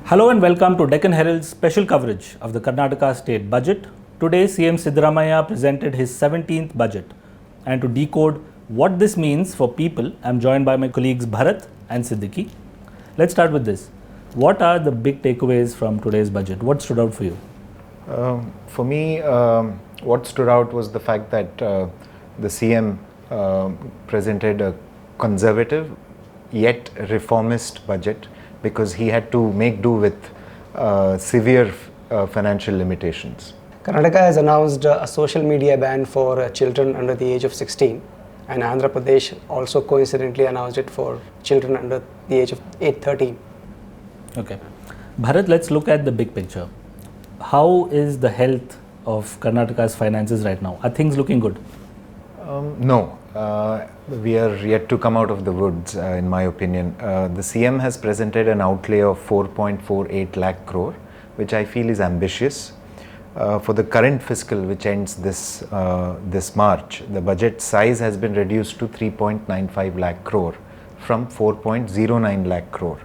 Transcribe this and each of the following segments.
Hello and welcome to Deccan Herald's special coverage of the Karnataka state budget. Today, CM Siddaramaiah presented his 17th budget. And to decode what this means for people, I'm joined by my colleagues Bharat and Siddiqui. Let's start with this. What are the big takeaways from today's budget? What stood out for you? For me, what stood out was the fact that the CM presented a conservative yet reformist budget, because he had to make do with severe financial limitations. Karnataka has announced a social media ban for children under the age of 16, and Andhra Pradesh also coincidentally announced it for children under the age of 13. Okay. Bharat, let's look at the big picture. How is the health of Karnataka's finances right now? Are things looking good? No. We are yet to come out of the woods, in my opinion. The CM has presented an outlay of 4.48 lakh crore, which I feel is ambitious. For the current fiscal, which ends this March, the budget size has been reduced to 3.95 lakh crore from 4.09 lakh crore.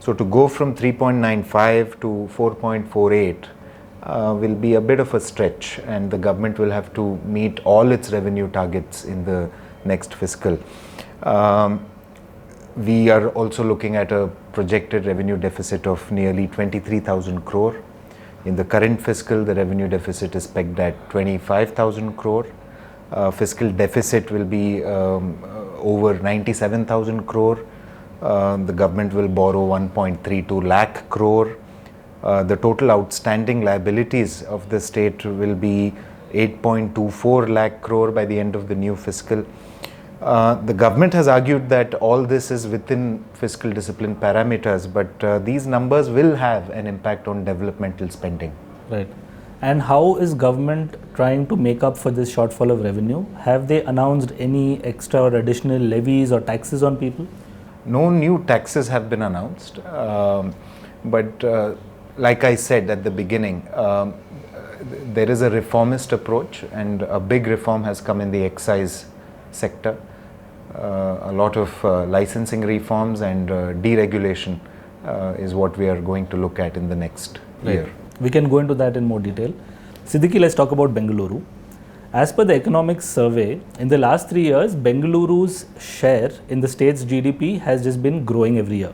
So to go from 3.95 to 4.48 will be a bit of a stretch, and the government will have to meet all its revenue targets in the next fiscal. We are also looking at a projected revenue deficit of nearly 23,000 crore. In the current fiscal, the revenue deficit is pegged at 25,000 crore. Fiscal deficit will be over 97,000 crore. The government will borrow 1.32 lakh crore. The total outstanding liabilities of the state will be 8.24 lakh crore by the end of the new fiscal. The government has argued that all this is within fiscal discipline parameters, but these numbers will have an impact on developmental spending. Right. And how is government trying to make up for this shortfall of revenue? Have they announced any extra or additional levies or taxes on people? No new taxes have been announced, but like I said at the beginning, there is a reformist approach, and a big reform has come in the excise sector. A lot of licensing reforms and deregulation is what we are going to look at in the next year. We can go into that in more detail. Siddiqui, let's talk about Bengaluru. As per the economics survey, in the last 3 years, Bengaluru's share in the state's GDP has just been growing every year.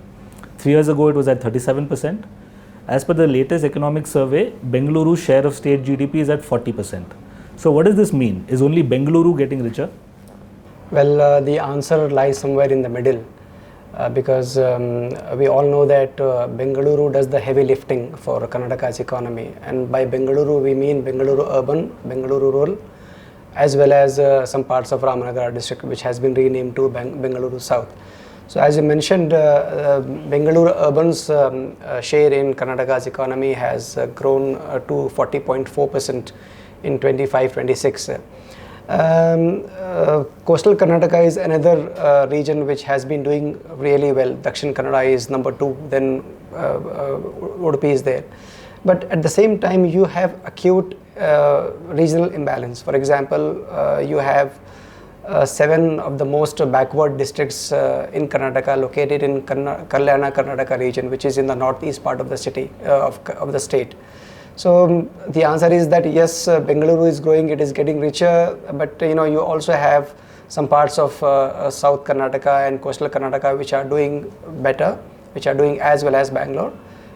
3 years ago, it was at 37%. As per the latest economic survey, Bengaluru's share of state GDP is at 40%. So what does this mean? Is only Bengaluru getting richer? Well, the answer lies somewhere in the middle, because we all know that Bengaluru does the heavy lifting for Karnataka's economy, and by Bengaluru we mean Bengaluru urban, Bengaluru rural, as well as some parts of Ramanagara district, which has been renamed to Bengaluru South. So as you mentioned, Bengaluru urban's share in Karnataka's economy has grown to 40.4% in 25-26. Coastal Karnataka is another region which has been doing really well. Dakshin Kannada is number 2, then Udupi is there. But at the same time, you have acute regional imbalance. For example, you have 7 of the most backward districts in Karnataka located in Kalyana Karnataka region, which is in the northeast part of the city of the state. So the answer is that yes, Bengaluru is growing, it is getting richer, but you also have some parts of South Karnataka and coastal Karnataka which are doing better, which are doing as well as Bangalore.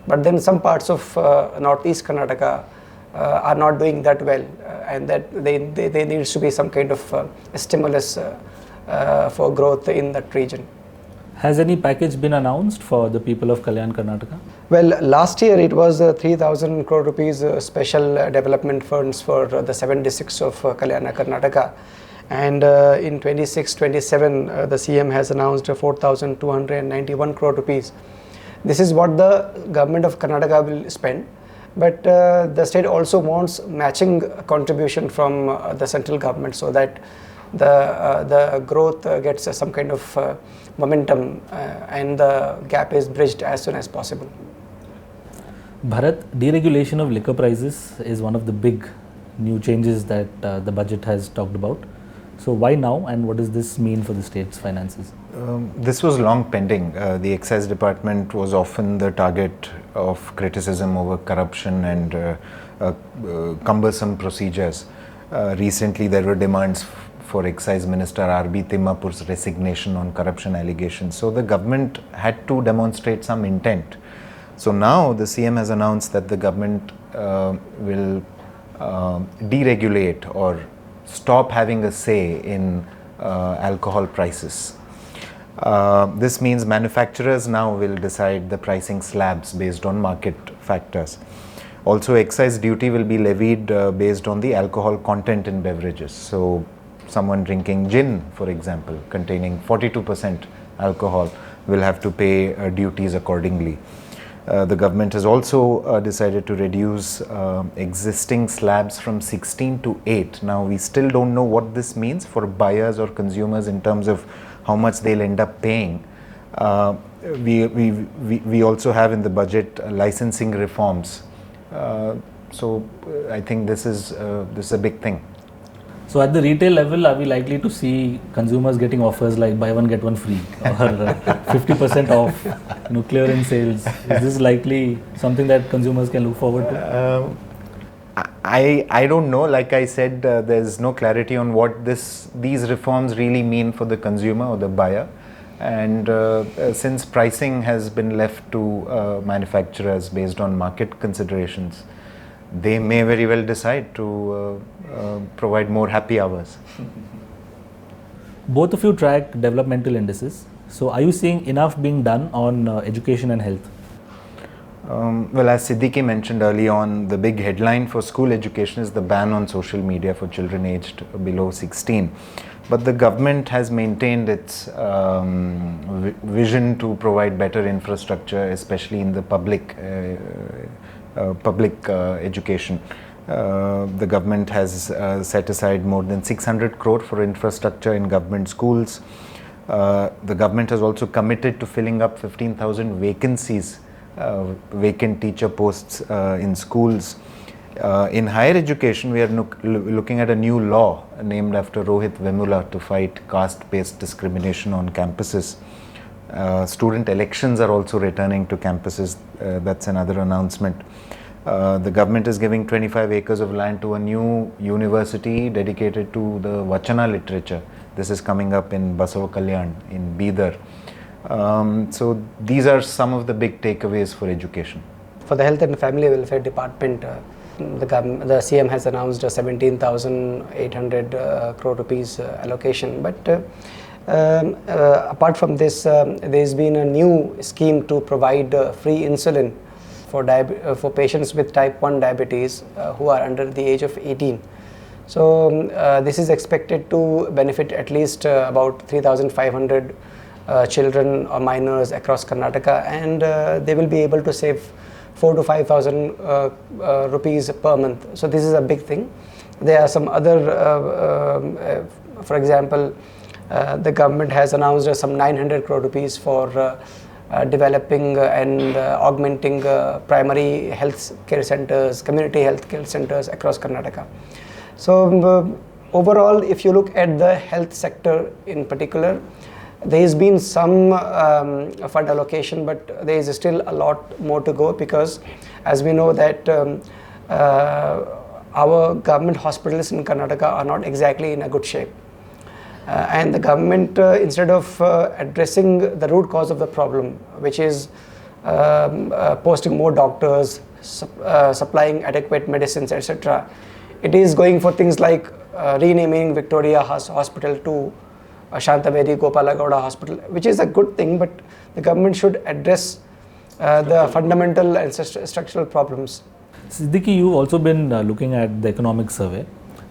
But then some parts of northeast Karnataka are not doing that well, and that there needs to be some kind of stimulus for growth in that region. Has any package been announced for the people of Kalyan Karnataka? Well, last year it was 3,000 crore rupees special development funds for the 7 districts of Kalyana Karnataka, and in 26-27 the CM has announced 4,291 crore rupees. This is what the government of Karnataka will spend, but the state also wants matching contribution from the central government, so that the growth gets some kind of momentum and the gap is bridged as soon as possible. Bharat, deregulation of liquor prices is one of the big new changes that the budget has talked about. So why now, and what does this mean for the state's finances? This was long pending. The excise department was often the target of criticism over corruption and cumbersome procedures. Recently, there were demands for Excise Minister R.B. Timmapur's resignation on corruption allegations. So the government had to demonstrate some intent. So now the CM has announced that the government will deregulate or stop having a say in alcohol prices. This means manufacturers now will decide the pricing slabs based on market factors. Also, excise duty will be levied based on the alcohol content in beverages. So, someone drinking gin, for example, containing 42% alcohol, will have to pay duties accordingly. The government has also decided to reduce existing slabs from 16 to 8. Now, we still don't know what this means for buyers or consumers in terms of how much they'll end up paying. We also have in the budget licensing reforms. So I think this is a big thing. So at the retail level, are we likely to see consumers getting offers like buy one get one free or 50% off, clearance sales? Is this likely something that consumers can look forward to? I don't know. Like I said, there's no clarity on what these reforms really mean for the consumer or the buyer. And since pricing has been left to manufacturers based on market considerations, they may very well decide to provide more happy hours. Both of you track developmental indices. So are you seeing enough being done on education and health? Well, as Siddiqui mentioned early on, the big headline for school education is the ban on social media for children aged below 16. But the government has maintained its vision to provide better infrastructure, especially in the public education. The government has set aside more than 600 crore for infrastructure in government schools. The government has also committed to filling up 15,000 vacancies, vacant teacher posts in schools. In higher education, we are looking at a new law named after Rohit Vemula to fight caste-based discrimination on campuses. Student elections are also returning to campuses. That's another announcement. The government is giving 25 acres of land to a new university dedicated to the Vachana literature. This is coming up in Basava Kalyan in Bidar. So these are some of the big takeaways for education. For the Health and Family Welfare Department, the CM has announced a 17,800 crore rupees allocation. But apart from this, there's been a new scheme to provide free insulin for patients with type 1 diabetes who are under the age of 18. So this is expected to benefit at least about 3,500 children or minors across Karnataka, and they will be able to save 4,000 to 5,000 rupees per month. So this is a big thing. There are some other, for example, the government has announced some 900 crore rupees for developing and augmenting primary health care centers, community health care centers across Karnataka. So overall, if you look at the health sector in particular, there has been some fund allocation, but there is still a lot more to go, because as we know that our government hospitals in Karnataka are not exactly in a good shape. And the government, instead of addressing the root cause of the problem, which is posting more doctors, supplying adequate medicines, etc., it is going for things like renaming Victoria Hospital to Shantavedi Gopalagowda Hospital, which is a good thing, but the government should address the fundamental and structural problems. Siddiqui, you've also been looking at the economic survey.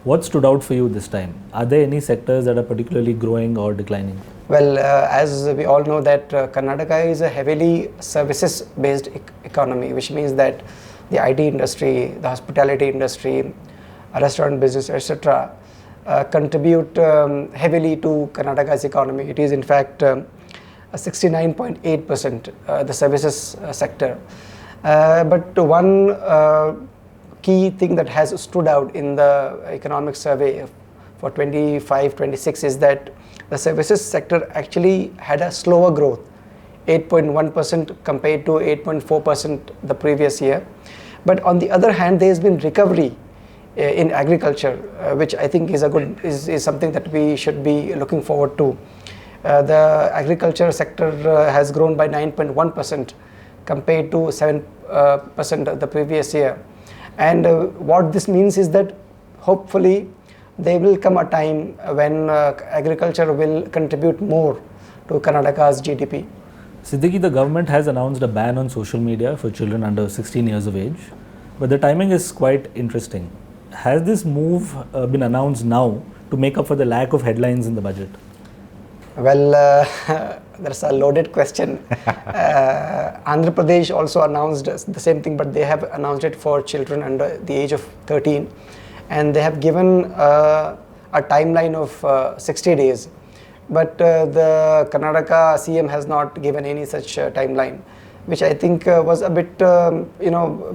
What stood out for you this time? Are there any sectors that are particularly growing or declining? Well, as we all know that Karnataka is a heavily services-based economy, which means that the IT industry, the hospitality industry, restaurant business, etc., contribute heavily to Karnataka's economy. It is in fact 69.8% the services sector. But one key thing that has stood out in the economic survey for 25-26 is that the services sector actually had a slower growth, 8.1% compared to 8.4% the previous year. But on the other hand, there has been recovery in agriculture, which I think is is something that we should be looking forward to. The agriculture sector has grown by 9.1% compared to 7% the previous year. And what this means is that hopefully there will come a time when agriculture will contribute more to Karnataka's GDP. Siddiqui, the government has announced a ban on social media for children under 16 years of age, but the timing is quite interesting. Has this move been announced now to make up for the lack of headlines in the budget? Well, that's a loaded question. Andhra Pradesh also announced the same thing, but they have announced it for children under the age of 13, and they have given a timeline of 60 days. But the Karnataka CM has not given any such timeline, which I think was a bit,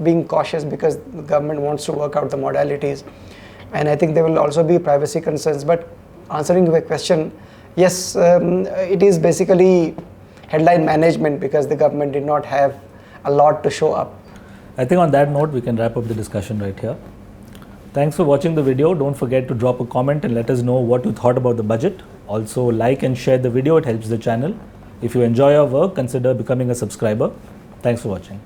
being cautious because the government wants to work out the modalities. And I think there will also be privacy concerns. But answering your question, yes, it is basically headline management because the government did not have a lot to show up. I think on that note, we can wrap up the discussion right here. Thanks for watching the video. Don't forget to drop a comment and let us know what you thought about the budget. Also, like and share the video, it helps the channel. If you enjoy our work, consider becoming a subscriber. Thanks for watching.